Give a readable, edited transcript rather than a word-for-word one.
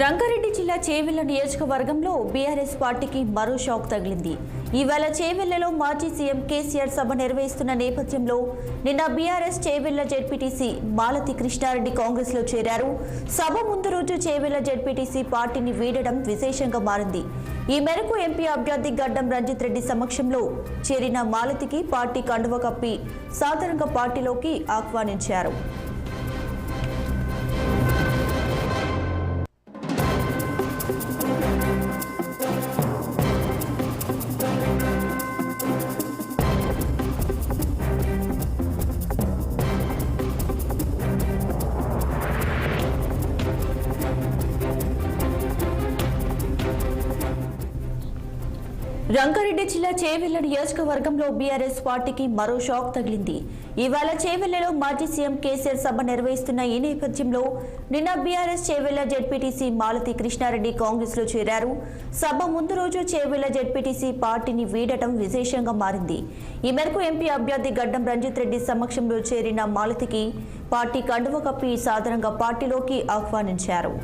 రంగారెడ్డి జిల్లా చేవెళ్ల నియోజకవర్గంలో బీఆర్ఎస్ పార్టీకి మరో షాక్ తగిలింది. ఇవాళ చేవెళ్లలో మాజీ సీఎం కేసీఆర్ సభ నిర్వహిస్తున్న నేపథ్యంలో నిన్న బీఆర్ఎస్ చేవెళ్ల జెడ్పీటీసీ మాలతి కృష్ణారెడ్డి కాంగ్రెస్ లో చేరారు. సభ ముందు రోజు చేవెళ్ల జెడ్పీటీసీ పార్టీని వీడడం విశేషంగా మారింది. ఈ మేరకు ఎంపీ అభ్యర్థి గడ్డం రంజిత్ రెడ్డి సమక్షంలో చేరిన మాలతికి పార్టీ కండువ కప్పి సాధారణంగా పార్టీలోకి ఆహ్వానించారు. రంగారెడ్డి జిల్లా చేవెళ్ల నియోజకవర్గంలో బీఆర్ఎస్ పార్టీకి మరో షాక్ తగిలింది. ఇవాళ చేవెళ్లలో మాజీ సీఎం కేసీఆర్ సభ నిర్వహిస్తున్న ఈ నేపథ్యంలో నిన్న బీఆర్ఎస్ చేవెళ్ల జెడ్పీటీసీ మాలతి కృష్ణారెడ్డి కాంగ్రెస్ లో చేరారు. సభ ముందు రోజు చేవెళ్ల జెడ్పీటీసీ పార్టీని వీడటం విశేషంగా మారింది. ఈ మేరకు ఎంపీ అభ్యర్థి గడ్డం రంజిత్ రెడ్డి సమక్షంలో చేరిన మాలతికి పార్టీ కండువ కప్పి సాధారణంగా పార్టీలోకి ఆహ్వానించారు.